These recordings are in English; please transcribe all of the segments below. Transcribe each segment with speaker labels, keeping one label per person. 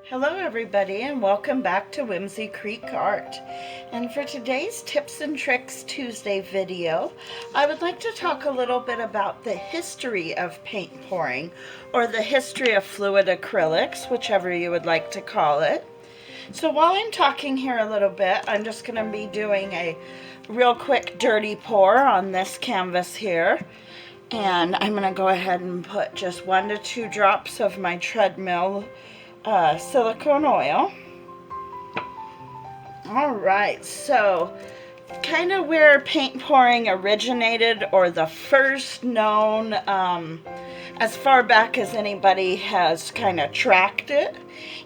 Speaker 1: Hello everybody and welcome back to Whimsy Creek Art. And for today's Tips and Tricks Tuesday video, I would like to talk a little bit about the history of paint pouring, or the history of fluid acrylics, whichever you would like to call it. So while I'm talking here a little bit, I'm just going to be doing a real quick dirty pour on this canvas here. And I'm going to go ahead and put just 1 to 2 drops of my treadmill silicone oil. Alright, so kind of where paint pouring originated, or the first known, as far back as anybody has kind of tracked it,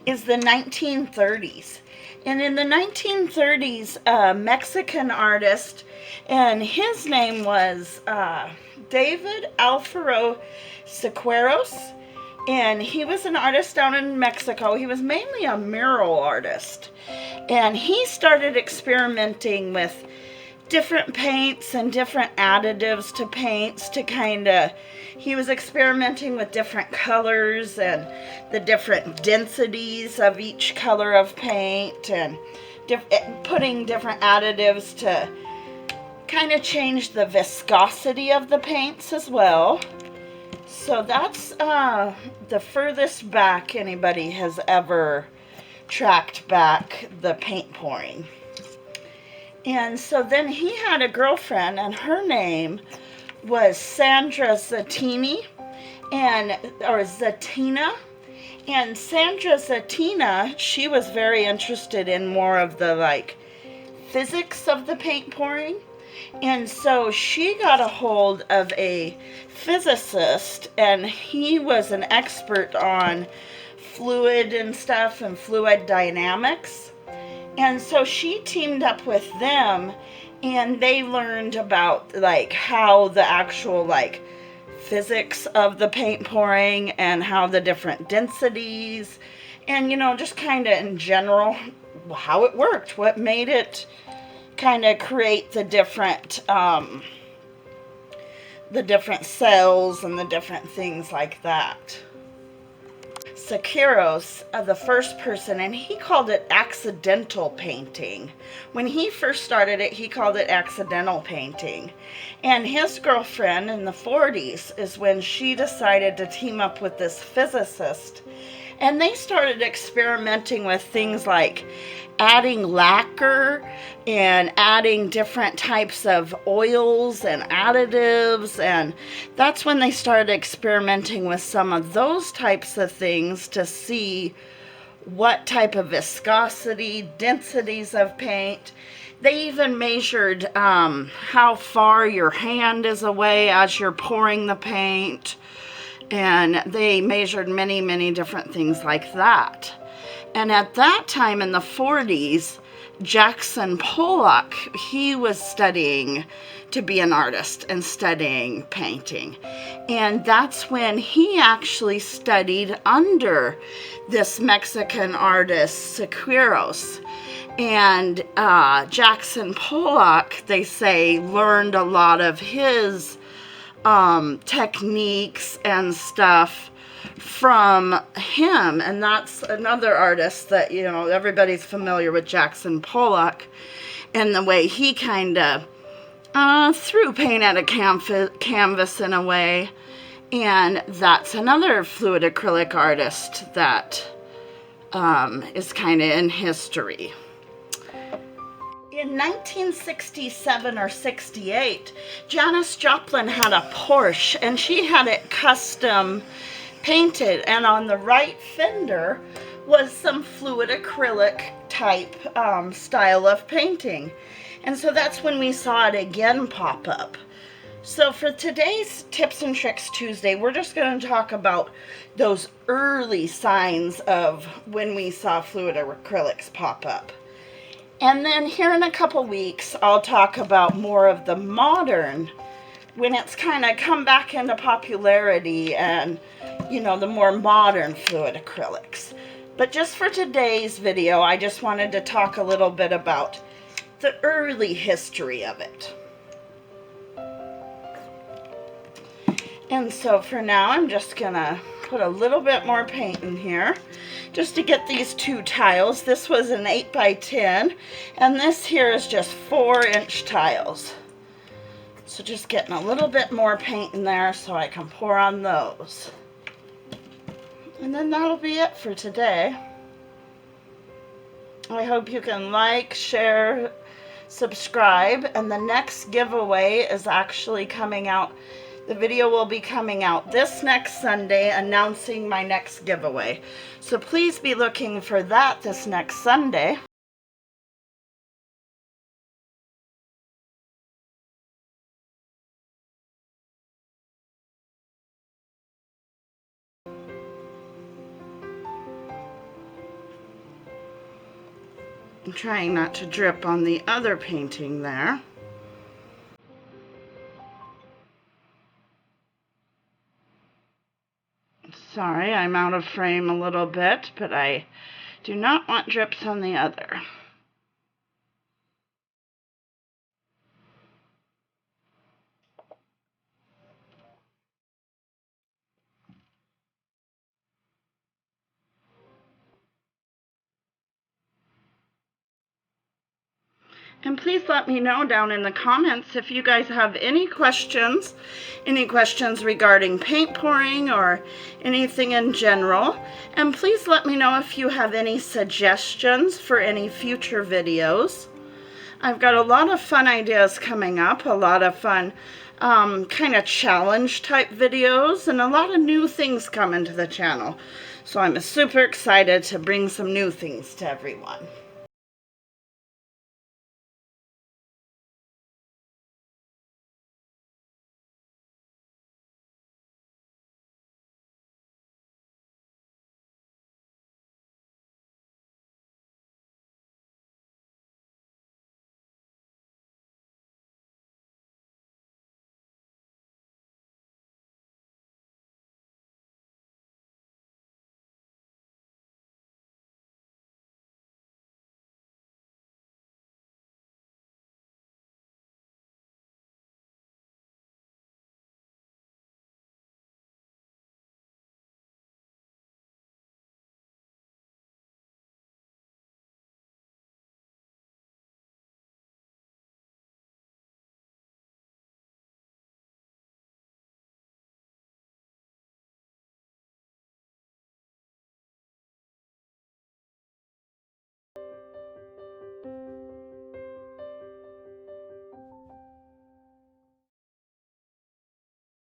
Speaker 1: is the 1930s. And in the 1930s, a Mexican artist, and his name was David Alfaro Siqueiros, and he was an artist down in Mexico. He was mainly a mural artist, and he started experimenting with different paints and different additives to paints to he was experimenting with different colors and the different densities of each color of paint, and putting different additives to kind of change the viscosity of the paints as well. So that's the furthest back anybody has ever tracked back the paint pouring. And so then he had a girlfriend, and her name was Sandra Zatina. And Sandra Zatina, she was very interested in more of the physics of the paint pouring. And so she got a hold of a physicist, and he was an expert on fluid and stuff and fluid dynamics. And so she teamed up with them, and they learned about how the actual physics of the paint pouring, and how the different densities, and just kind of in general how it worked, what made it kind of create the different cells and the different things like that. Siqueiros, the first person, and he called it accidental painting. When he first started it, he called it accidental painting. And his girlfriend in the 40s is when she decided to team up with this physicist, and they started experimenting with things like adding lacquer and adding different types of oils and additives, and that's when they started experimenting with some of those types of things to see what type of viscosity, densities of paint. They even measured how far your hand is away as you're pouring the paint, and they measured many, many different things like that. And at that time in the 40s, Jackson Pollock, he was studying to be an artist and studying painting. And that's when he actually studied under this Mexican artist, Siqueiros. And Jackson Pollock, they say, learned a lot of his techniques and stuff from him. And that's another artist that, everybody's familiar with, Jackson Pollock, and the way he kind of threw paint at a canvas in a way. And that's another fluid acrylic artist that is kind of in history. In 1967 or 68, Janis Joplin had a Porsche, and she had it custom painted, and on the right fender was some fluid acrylic type style of painting. And so that's when we saw it again pop up. So for today's Tips and Tricks Tuesday, we're just going to talk about those early signs of when we saw fluid acrylics pop up. And then here in a couple weeks, I'll talk about more of the modern, when it's kind of come back into popularity, and the more modern fluid acrylics. But just for today's video, I just wanted to talk a little bit about the early history of it. And so for now, I'm just gonna put a little bit more paint in here. just to get these 2 tiles. This was an 8 by 10, and this here is just 4-inch tiles. So just getting a little bit more paint in there so I can pour on those. And then that'll be it for today. I hope you can like, share, subscribe, and the next giveaway is actually coming out. The video will be coming out this next Sunday announcing my next giveaway. So please be looking for that this next Sunday. I'm trying not to drip on the other painting there. Sorry, I'm out of frame a little bit, but I do not want drips on the other. And please let me know down in the comments if you guys have any questions regarding paint pouring or anything in general. And please let me know if you have any suggestions for any future videos. I've got a lot of fun ideas coming up, a lot of fun kind of challenge type videos, and a lot of new things coming to the channel. So I'm super excited to bring some new things to everyone.